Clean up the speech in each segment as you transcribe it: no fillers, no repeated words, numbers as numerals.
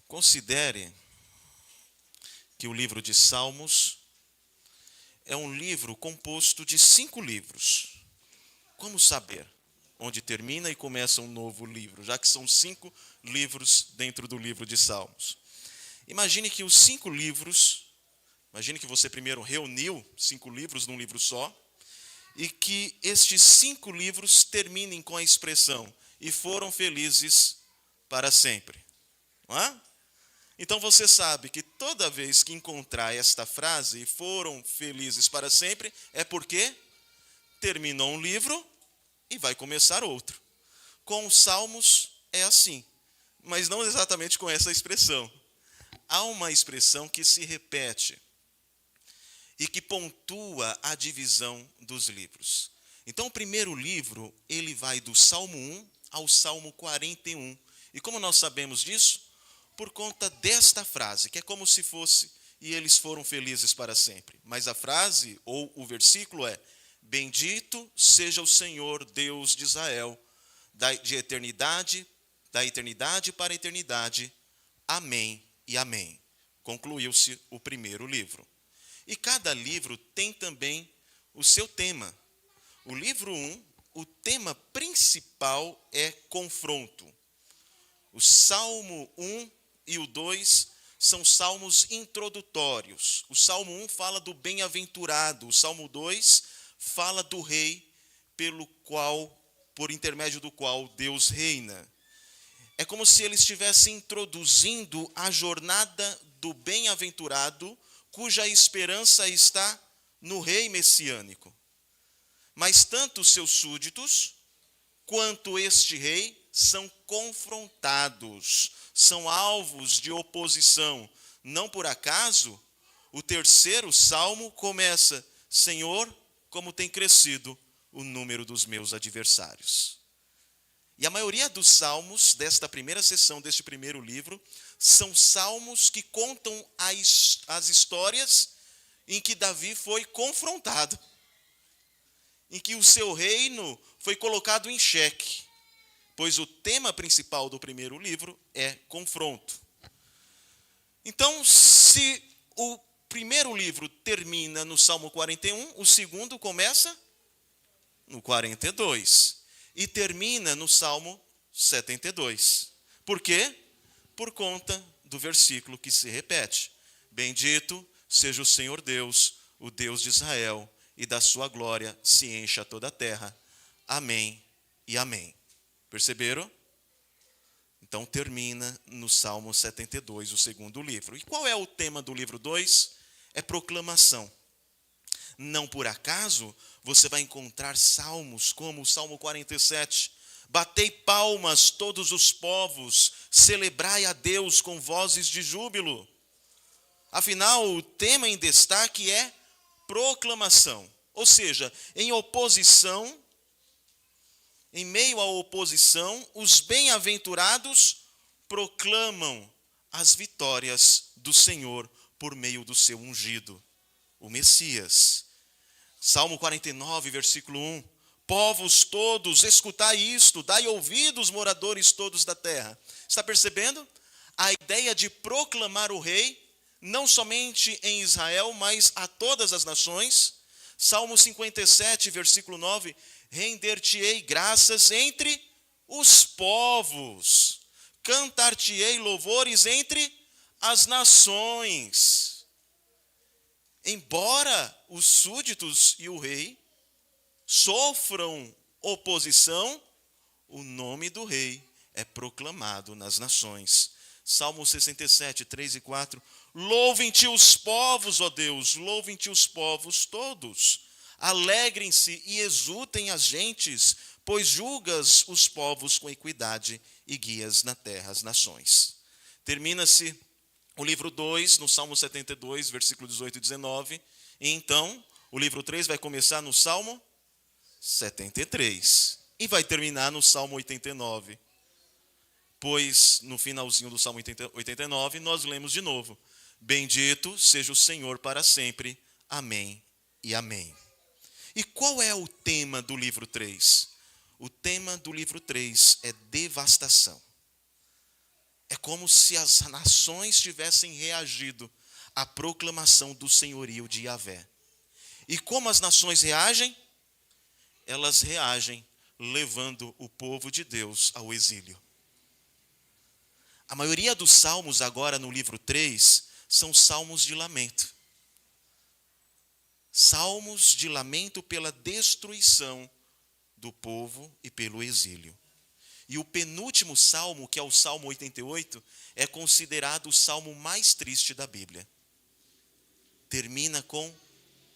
Considere que o livro de Salmos é um livro composto de 5 livros. Como saber onde termina e começa um novo livro, já que são 5 livros dentro do livro de Salmos? Imagine que imagine que você primeiro reuniu 5 livros num livro só, e que estes 5 livros terminem com a expressão "e foram felizes para sempre". Não é? Então você sabe que toda vez que encontrar esta frase, "e foram felizes para sempre", é porque terminou um livro e vai começar outro. Com os Salmos é assim, mas não exatamente com essa expressão. Há uma expressão que se repete e que pontua a divisão dos livros. Então o primeiro livro, ele vai do Salmo 1 ao Salmo 41. E como nós sabemos disso? Por conta desta frase, que é como se fosse "e eles foram felizes para sempre". Mas a frase, ou o versículo é: "Bendito seja o Senhor Deus de Israel, da eternidade para a eternidade. Amém e amém". Concluiu-se o primeiro livro. E cada livro tem também o seu tema. O livro 1, o tema principal é confronto. O Salmo 1 e o 2 são salmos introdutórios. O Salmo 1 fala do bem-aventurado, o Salmo 2 fala do rei por intermédio do qual Deus reina. É como se ele estivesse introduzindo a jornada do bem-aventurado, cuja esperança está no rei messiânico. Mas tanto os seus súditos quanto este rei são confrontados, são alvos de oposição. Não por acaso, o terceiro salmo começa: "Senhor, como tem crescido o número dos meus adversários". E a maioria dos salmos desta primeira sessão, deste primeiro livro, são salmos que contam as histórias em que Davi foi confrontado, em que o seu reino foi colocado em xeque, pois o tema principal do primeiro livro é confronto. Então, se o primeiro livro termina no Salmo 41, o segundo começa no 42 e termina no Salmo 72. Por quê? Por conta do versículo que se repete: "Bendito seja o Senhor Deus, o Deus de Israel, e da sua glória se encha toda a terra. Amém e amém". Perceberam? Então termina no Salmo 72, o segundo livro. E qual é o tema do livro 2? É proclamação. Não por acaso você vai encontrar salmos como o Salmo 47. "Batei palmas todos os povos, celebrai a Deus com vozes de júbilo". Afinal, o tema em destaque é proclamação. Ou seja, em meio à oposição, os bem-aventurados proclamam as vitórias do Senhor por meio do seu ungido, o Messias. Salmo 49, versículo 1: "Povos todos, escutai isto, dai ouvidos, moradores todos da terra". Está percebendo? A ideia de proclamar o rei, não somente em Israel, mas a todas as nações. Salmo 57, versículo 9: "Render-te-ei graças entre os povos, cantar-te-ei louvores entre as nações". Embora os súditos e o rei sofram oposição, o nome do rei é proclamado nas nações. Salmo 67, 3 e 4: "Louvem-te os povos, ó Deus, louvem-te os povos todos. Alegrem-se e exultem as gentes, pois julgas os povos com equidade e guias na terra as nações". Termina-se o livro 2 no Salmo 72, versículo 18 e 19. E então, o livro 3 vai começar no Salmo 73 e vai terminar no Salmo 89. Pois no finalzinho do Salmo 89 nós lemos de novo: "Bendito seja o Senhor para sempre. Amém e amém". E qual é o tema do livro 3? O tema do livro 3 é devastação. É como se as nações tivessem reagido à proclamação do senhorio de Yahvé. E como as nações reagem? Elas reagem levando o povo de Deus ao exílio. A maioria dos salmos agora no livro 3 são salmos de lamento. Salmos de lamento pela destruição do povo e pelo exílio. E o penúltimo salmo, que é o Salmo 88, é considerado o salmo mais triste da Bíblia. Termina com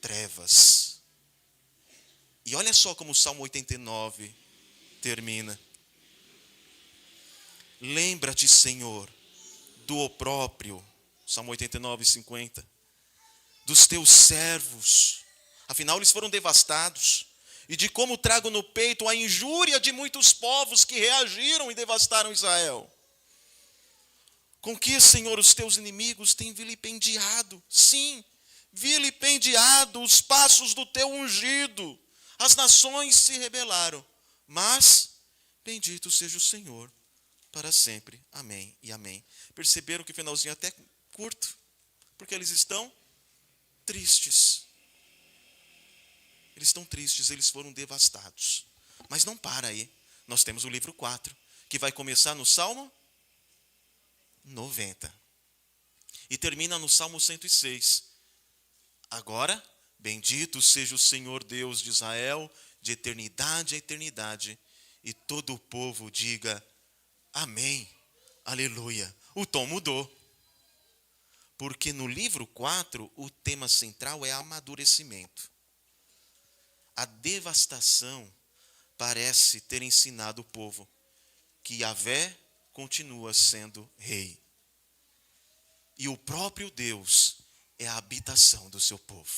trevas. E olha só como o Salmo 89 termina. Lembra-te, Senhor, do opróbrio, Salmo 89, 50, dos teus servos, afinal eles foram devastados, e de como trago no peito a injúria de muitos povos que reagiram e devastaram Israel. Com que, Senhor, os teus inimigos têm vilipendiado, sim, vilipendiado os passos do teu ungido. As nações se rebelaram, mas bendito seja o Senhor para sempre. Amém e amém. Perceberam que o finalzinho é até curto, porque eles estão tristes. Eles estão tristes, eles foram devastados. Mas não para aí. Nós temos o livro 4, que vai começar no Salmo 90. E termina no Salmo 106. Agora, bendito seja o Senhor Deus de Israel, de eternidade a eternidade. E todo o povo diga amém, aleluia. O tom mudou. Porque no livro 4, o tema central é amadurecimento. A devastação parece ter ensinado o povo que Yahvé continua sendo rei. E o próprio Deus é a habitação do seu povo.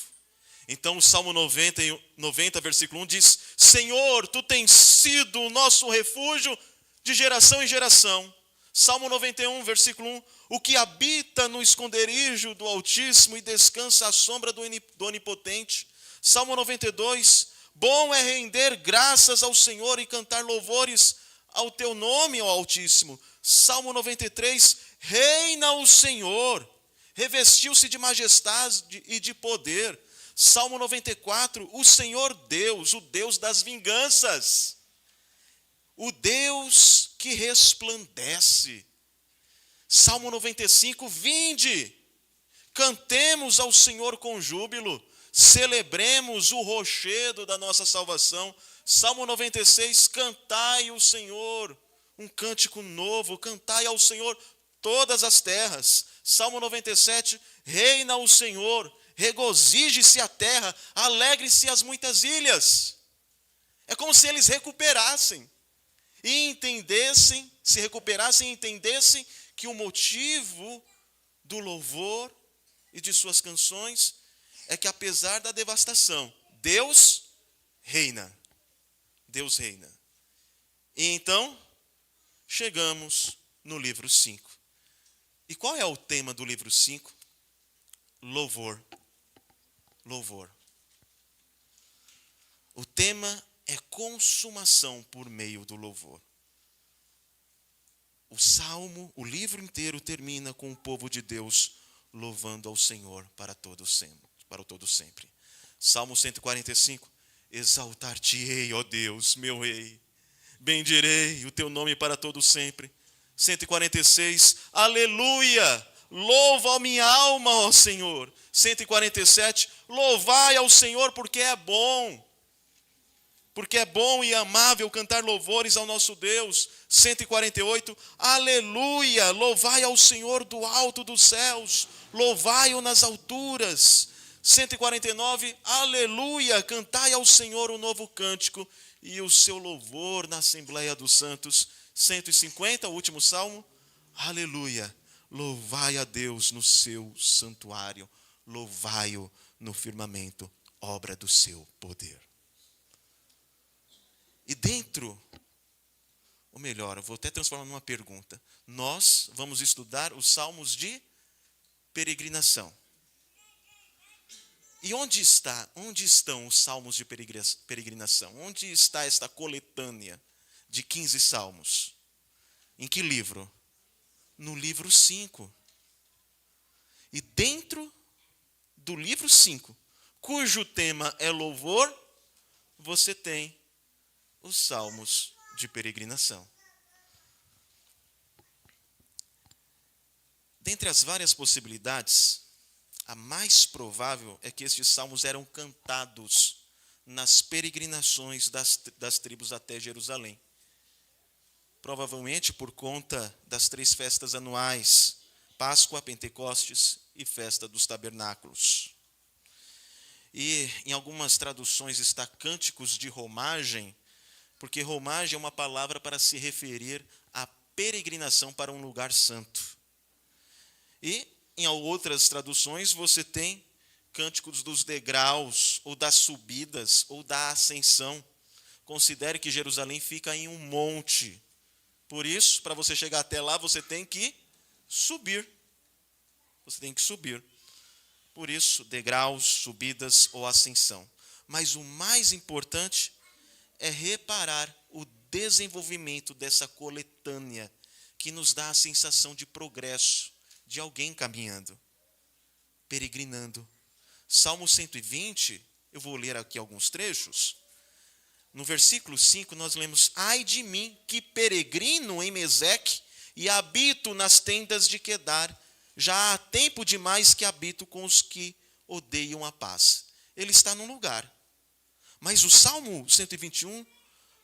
Então o Salmo 90, versículo 1 diz: Senhor, tu tens sido o nosso refúgio de geração em geração. Salmo 91, versículo 1, o que habita no esconderijo do Altíssimo e descansa à sombra do Onipotente. Salmo 92, bom é render graças ao Senhor e cantar louvores ao teu nome, ó Altíssimo. Salmo 93, reina o Senhor, revestiu-se de majestade e de poder. Salmo 94, o Senhor Deus, o Deus das vinganças, o Deus que resplandece. Salmo 95, vinde, cantemos ao Senhor com júbilo, celebremos o rochedo da nossa salvação. Salmo 96, cantai ao Senhor um cântico novo, cantai ao Senhor todas as terras. Salmo 97, reina o Senhor, regozije-se a terra, alegre-se as muitas ilhas. É como se eles recuperassem e entendessem, se recuperassem e entendessem que o motivo do louvor e de suas canções é que apesar da devastação, Deus reina. Deus reina. E então, chegamos no livro 5. E qual é o tema do livro 5? Louvor. Louvor. O tema é consumação por meio do louvor. O salmo, o livro inteiro termina com o povo de Deus louvando ao Senhor para todo sempre. Salmo 145, exaltar-te-ei, ó Deus, meu rei, bendirei o teu nome para todo sempre. 146, aleluia, louva a minha alma, ó Senhor. 147, louvai ao Senhor porque é bom e amável cantar louvores ao nosso Deus. 148, aleluia, louvai ao Senhor do alto dos céus, louvai-o nas alturas. 149, aleluia, cantai ao Senhor um novo cântico e o seu louvor na Assembleia dos Santos. 150, o último salmo, aleluia, louvai a Deus no seu santuário, louvai-o no firmamento, obra do seu poder. E dentro, ou melhor, eu vou até transformar numa pergunta. Nós vamos estudar os salmos de peregrinação. E onde estão os salmos de peregrinação? Onde está esta coletânea de 15 salmos? Em que livro? no livro 5. E dentro do livro 5, cujo tema é louvor, você tem os salmos de peregrinação. Dentre as várias possibilidades, a mais provável é que estes salmos eram cantados nas peregrinações das tribos até Jerusalém. Provavelmente por conta das 3 festas anuais, Páscoa, Pentecostes e Festa dos Tabernáculos. E em algumas traduções está cânticos de romagem, porque romagem é uma palavra para se referir à peregrinação para um lugar santo. E em outras traduções você tem cânticos dos degraus, ou das subidas, ou da ascensão. Considere que Jerusalém fica em um monte. Por isso, para você chegar até lá, você tem que subir. Você tem que subir. Por isso, degraus, subidas ou ascensão. Mas o mais importante é reparar o desenvolvimento dessa coletânea, que nos dá a sensação de progresso, de alguém caminhando, peregrinando. Salmo 120, eu vou ler aqui alguns trechos. No versículo 5 nós lemos: ai de mim, que peregrino em Meseque e habito nas tendas de Quedar. Já há tempo demais que habito com os que odeiam a paz. Ele está num lugar. Mas o Salmo 121,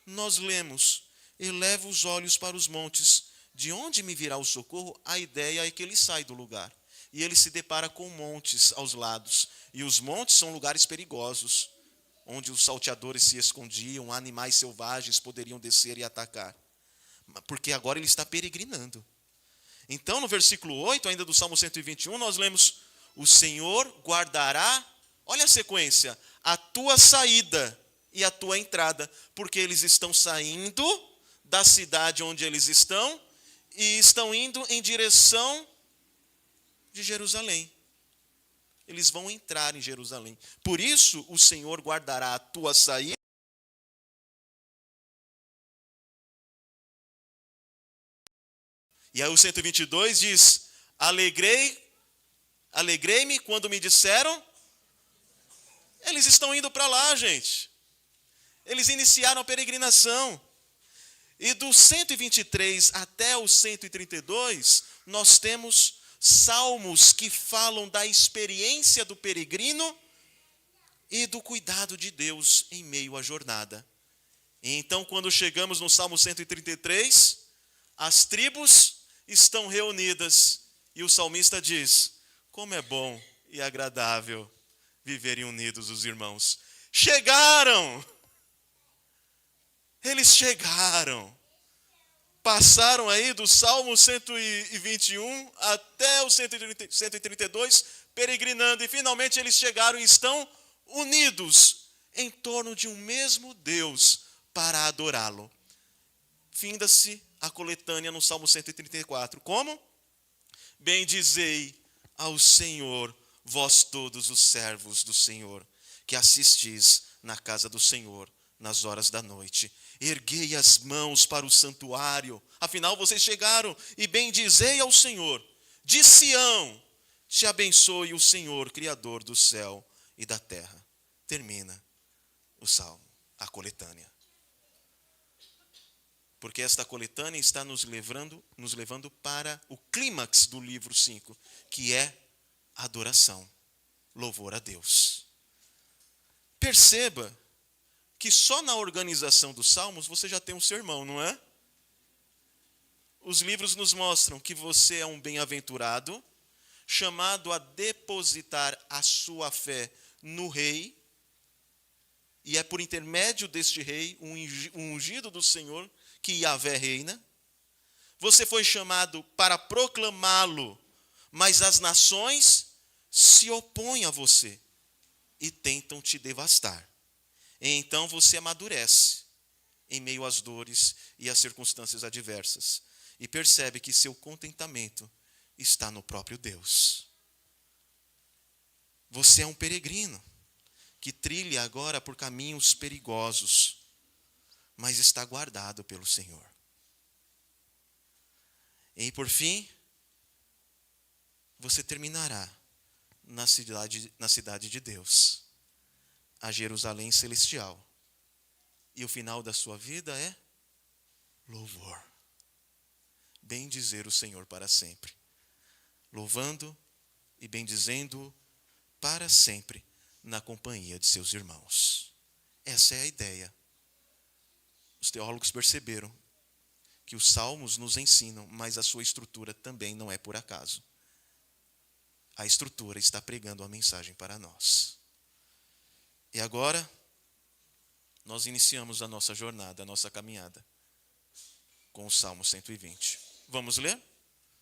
nós lemos: eleva os olhos para os montes, de onde me virá o socorro? A ideia é que ele sai do lugar. E ele se depara com montes aos lados. E os montes são lugares perigosos, onde os salteadores se escondiam, animais selvagens poderiam descer e atacar. Porque agora ele está peregrinando. Então, no versículo 8, ainda do Salmo 121, nós lemos: o Senhor guardará, olha a sequência, a tua saída e a tua entrada, porque eles estão saindo da cidade onde eles estão e estão indo em direção de Jerusalém. Eles vão entrar em Jerusalém. Por isso, o Senhor guardará a tua saída. E aí o 122 diz: alegrei-me quando me disseram. Eles estão indo para lá, gente. Eles iniciaram a peregrinação. E do 123 até o 132, nós temos salmos que falam da experiência do peregrino e do cuidado de Deus em meio à jornada. E então, quando chegamos no Salmo 133, as tribos estão reunidas e o salmista diz: como é bom e agradável viverem unidos os irmãos. Chegaram! Eles chegaram. Passaram aí do Salmo 121 até o 132, peregrinando. E finalmente eles chegaram e estão unidos em torno de um mesmo Deus para adorá-lo. Finda-se a coletânea no Salmo 134. Como? Bendizei ao Senhor, vós todos os servos do Senhor, que assistis na casa do Senhor nas horas da noite. Erguei as mãos para o santuário, afinal vocês chegaram, e bendizei ao Senhor. De Sião, te abençoe o Senhor, Criador do céu e da terra. Termina o salmo, a coletânea. Porque esta coletânea está nos levando para o clímax do livro 5, que é adoração, louvor a Deus. Perceba que só na organização dos salmos você já tem um sermão, não é? Os livros nos mostram que você é um bem-aventurado, chamado a depositar a sua fé no rei, e é por intermédio deste rei, um ungido do Senhor, que Yahvé reina. Você foi chamado para proclamá-lo, mas as nações se opõem a você e tentam te devastar. E então você amadurece em meio às dores e às circunstâncias adversas e percebe que seu contentamento está no próprio Deus. Você é um peregrino que trilha agora por caminhos perigosos, mas está guardado pelo Senhor. E por fim, você terminará na cidade de Deus, a Jerusalém celestial. E o final da sua vida é louvor. Bendizer o Senhor para sempre. Louvando e bendizendo para sempre na companhia de seus irmãos. Essa é a ideia. Os teólogos perceberam que os salmos nos ensinam, mas a sua estrutura também não é por acaso. A estrutura está pregando a mensagem para nós. E agora, nós iniciamos a nossa jornada, a nossa caminhada, com o Salmo 120. Vamos ler?